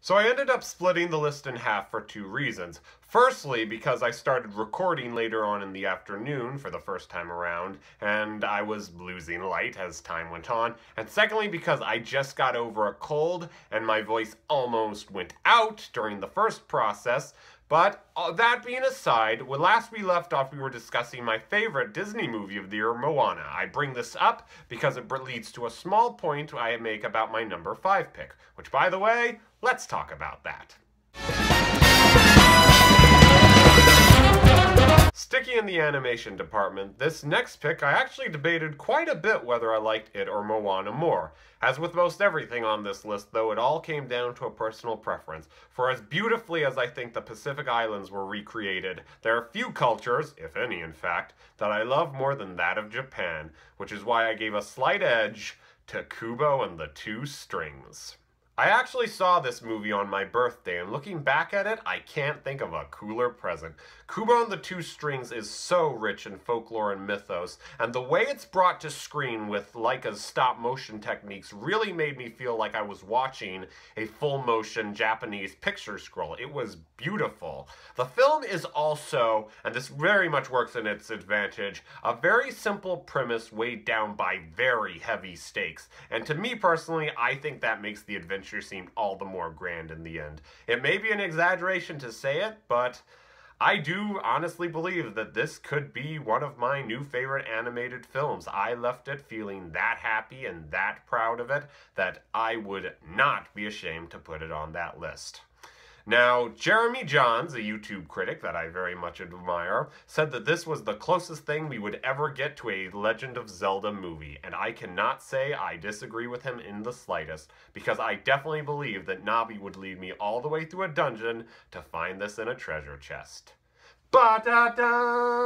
So I ended up splitting the list in half for two reasons. Firstly, because I started recording later on in the afternoon for the first time around, and I was losing light as time went on. And secondly, because I just got over a cold, and my voice almost went out during the first process. But that being aside, when last we left off, we were discussing my favorite Disney movie of the year, Moana. I bring this up because it leads to a small point I make about my number 5 pick, which, by the way, let's talk about that. Sticking in the animation department, this next pick I actually debated quite a bit whether I liked it or Moana more. As with most everything on this list, though, it all came down to a personal preference. For as beautifully as I think the Pacific Islands were recreated, there are few cultures, if any in fact, that I love more than that of Japan, which is why I gave a slight edge to Kubo and the Two Strings. I actually saw this movie on my birthday, and looking back at it, I can't think of a cooler present. Kubo and the Two Strings is so rich in folklore and mythos, and the way it's brought to screen with Laika's stop-motion techniques really made me feel like I was watching a full-motion Japanese picture scroll. It was beautiful. The film is also, and this very much works in its advantage, a very simple premise weighed down by very heavy stakes, and to me personally, I think that makes the adventure seem all the more grand in the end. It may be an exaggeration to say it, but I do honestly believe that this could be one of my new favorite animated films. I left it feeling that happy and that proud of it that I would not be ashamed to put it on that list. Now, Jeremy Johns, a YouTube critic that I very much admire, said that this was the closest thing we would ever get to a Legend of Zelda movie, and I cannot say I disagree with him in the slightest, because I definitely believe that Navi would lead me all the way through a dungeon to find this in a treasure chest. Ba-da-dum!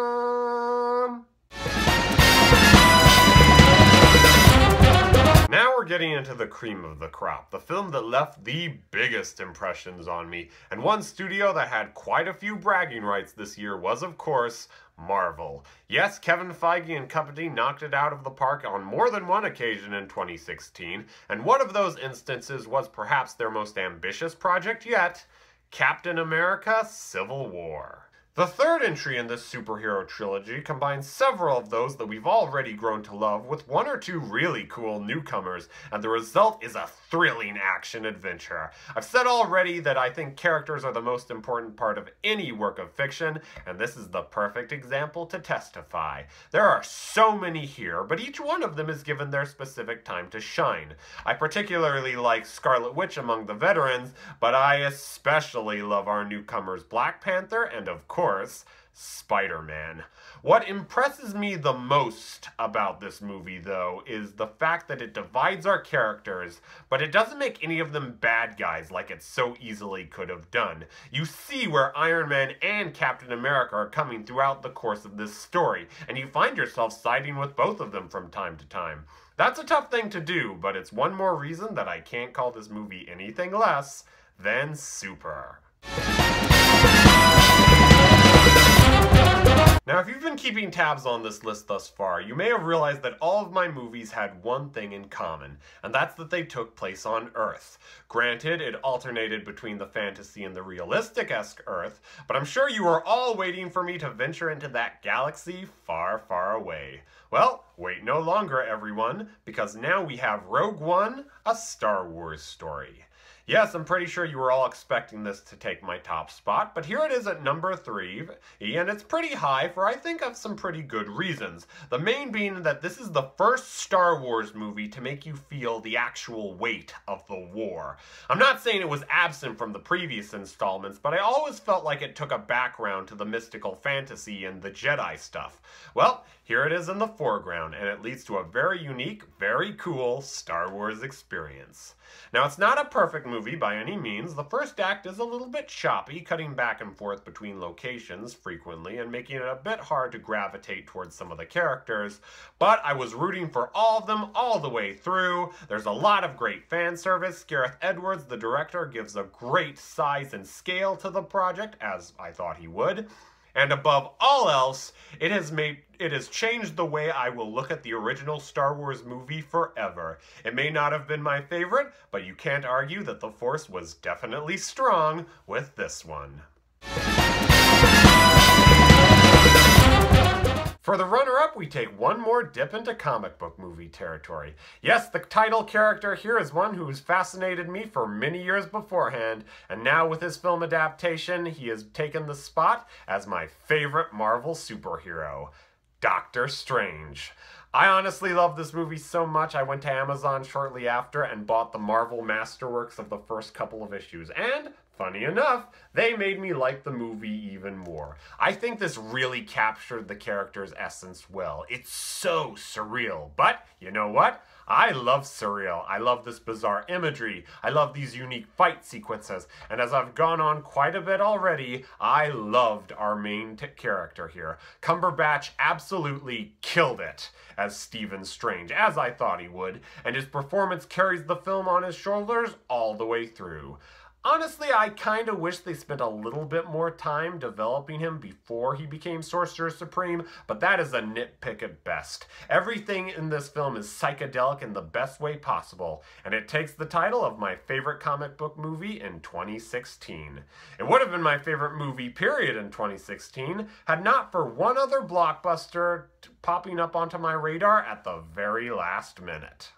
Now we're getting into the cream of the crop, the film that left the biggest impressions on me, and one studio that had quite a few bragging rights this year was, of course, Marvel. Yes, Kevin Feige and company knocked it out of the park on more than one occasion in 2016, and one of those instances was perhaps their most ambitious project yet, Captain America: Civil War. The third entry in this superhero trilogy combines several of those that we've already grown to love with one or two really cool newcomers, and the result is a thrilling action adventure. I've said already that I think characters are the most important part of any work of fiction, and this is the perfect example to testify. There are so many here, but each one of them is given their specific time to shine. I particularly like Scarlet Witch among the veterans, but I especially love our newcomers Black Panther and, of course, Spider-Man. What impresses me the most about this movie, though, is the fact that it divides our characters, but it doesn't make any of them bad guys like it so easily could have done. You see where Iron Man and Captain America are coming throughout the course of this story, and you find yourself siding with both of them from time to time. That's a tough thing to do, but it's one more reason that I can't call this movie anything less than super. Now, if you've been keeping tabs on this list thus far, you may have realized that all of my movies had one thing in common, and that's that they took place on Earth. Granted, it alternated between the fantasy and the realistic-esque Earth, but I'm sure you are all waiting for me to venture into that galaxy far, far away. Well, wait no longer, everyone, because now we have Rogue One, a Star Wars story. Yes, I'm pretty sure you were all expecting this to take my top spot, but here it is at number 3, and it's pretty high for I think of some pretty good reasons. The main being that this is the first Star Wars movie to make you feel the actual weight of the war. I'm not saying it was absent from the previous installments, but I always felt like it took a background to the mystical fantasy and the Jedi stuff. Well, here it is in the foreground, and it leads to a very unique, very cool Star Wars experience. Now, it's not a perfect movie by any means. The first act is a little bit choppy, cutting back and forth between locations frequently and making it a bit hard to gravitate towards some of the characters, but I was rooting for all of them all the way through. There's a lot of great fan service. Gareth Edwards, the director, gives a great size and scale to the project, as I thought he would. And above all else, it has changed the way I will look at the original Star Wars movie forever. It may not have been my favorite, but you can't argue that the Force was definitely strong with this one. For the runner-up, we take one more dip into comic book movie territory. Yes, the title character here is one who has fascinated me for many years beforehand, and now with his film adaptation, he has taken the spot as my favorite Marvel superhero, Doctor Strange. I honestly love this movie so much, I went to Amazon shortly after and bought the Marvel Masterworks of the first couple of issues, and funny enough, they made me like the movie even more. I think this really captured the character's essence well. It's so surreal, but you know what? I love surreal. I love this bizarre imagery. I love these unique fight sequences. And as I've gone on quite a bit already, I loved our main character here. Cumberbatch absolutely killed it as Stephen Strange, as I thought he would, and his performance carries the film on his shoulders all the way through. Honestly, I kind of wish they spent a little bit more time developing him before he became Sorcerer Supreme, but that is a nitpick at best. Everything in this film is psychedelic in the best way possible, and it takes the title of my favorite comic book movie in 2016. It would have been my favorite movie, period, in 2016, had not for one other blockbuster popping up onto my radar at the very last minute.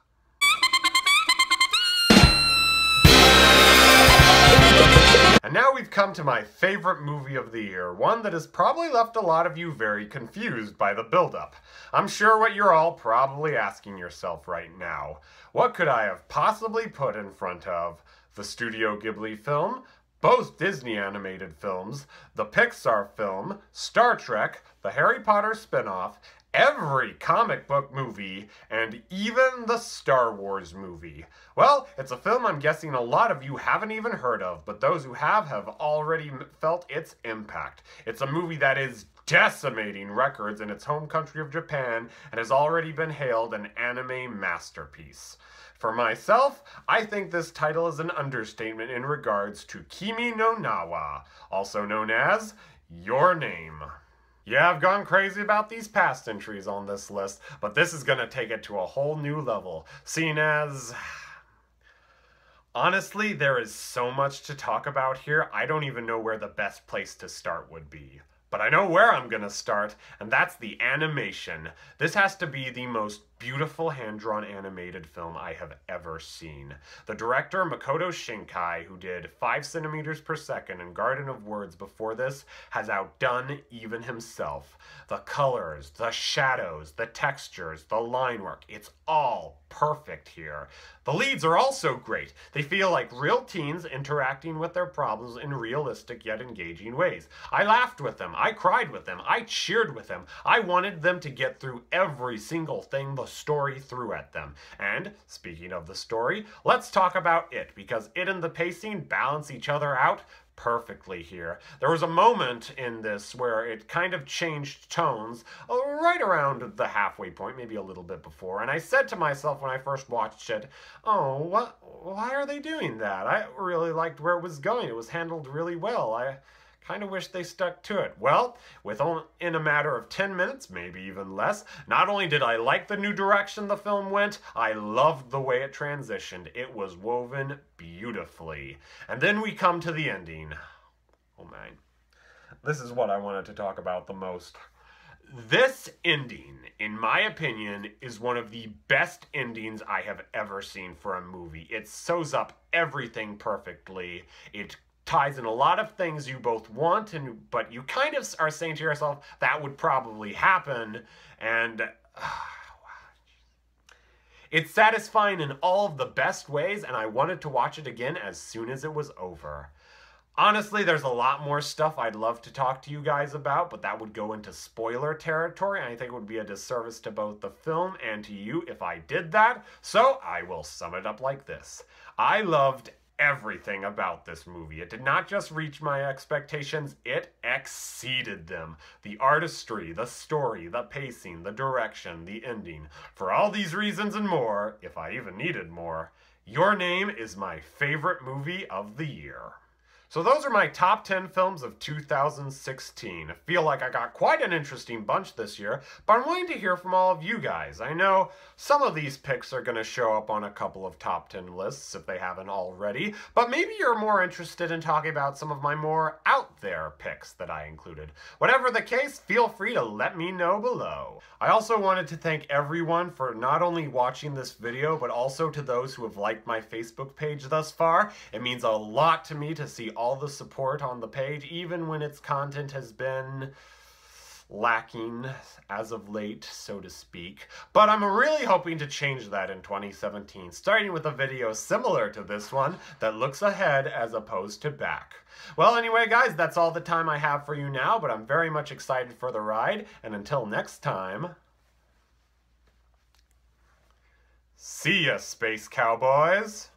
And now we've come to my favorite movie of the year, one that has probably left a lot of you very confused by the buildup. I'm sure what you're all probably asking yourself right now. What could I have possibly put in front of the Studio Ghibli film, both Disney animated films, the Pixar film, Star Trek, the Harry Potter spin-off, every comic book movie, and even the Star Wars movie? Well, it's a film I'm guessing a lot of you haven't even heard of, but those who have already felt its impact. It's a movie that is decimating records in its home country of Japan and has already been hailed an anime masterpiece. For myself, I think this title is an understatement in regards to Kimi no Na wa, also known as Your Name. Yeah, I've gone crazy about these past entries on this list, but this is going to take it to a whole new level, seeing as... Honestly, there is so much to talk about here, I don't even know where the best place to start would be. But I know where I'm going to start, and that's the animation. This has to be the most beautiful hand-drawn animated film I have ever seen. The director, Makoto Shinkai, who did 5 centimeters per second and Garden of Words before this, has outdone even himself. The colors, the shadows, the textures, the line work, it's all perfect here. The leads are also great. They feel like real teens interacting with their problems in realistic yet engaging ways. I laughed with them, I cried with them, I cheered with them. I wanted them to get through every single thing the story threw at them. And speaking of the story, let's talk about it, because it and the pacing balance each other out perfectly here. There was a moment in this where it kind of changed tones right around the halfway point, maybe a little bit before, and I said to myself when I first watched it, oh, why are they doing that? I really liked where it was going. It was handled really well. I kind of wish they stuck to it. Well, in a matter of 10 minutes, maybe even less, not only did I like the new direction the film went, I loved the way it transitioned. It was woven beautifully. And then we come to the ending. Oh man, this is what I wanted to talk about the most. This ending, in my opinion, is one of the best endings I have ever seen for a movie. It sews up everything perfectly. It ties in a lot of things you both want, but you kind of are saying to yourself, that would probably happen, and it's satisfying in all of the best ways, and I wanted to watch it again as soon as it was over. Honestly, there's a lot more stuff I'd love to talk to you guys about, but that would go into spoiler territory, and I think it would be a disservice to both the film and to you if I did that, so I will sum it up like this. I loved everything about this movie. It did not just reach my expectations, it exceeded them. The artistry, the story, the pacing, the direction, the ending. For all these reasons and more, if I even needed more, Your Name is my favorite movie of the year. So those are my top 10 films of 2016. I feel like I got quite an interesting bunch this year, but I'm wanting to hear from all of you guys. I know some of these picks are going to show up on a couple of top 10 lists if they haven't already, but maybe you're more interested in talking about some of my more out there picks that I included. Whatever the case, feel free to let me know below. I also wanted to thank everyone for not only watching this video, but also to those who have liked my Facebook page thus far. It means a lot to me to see all the support on the page, even when its content has been lacking as of late, so to speak. But I'm really hoping to change that in 2017, starting with a video similar to this one that looks ahead as opposed to back. Well, anyway, guys, that's all the time I have for you now, but I'm very much excited for the ride, and until next time, see ya, Space Cowboys!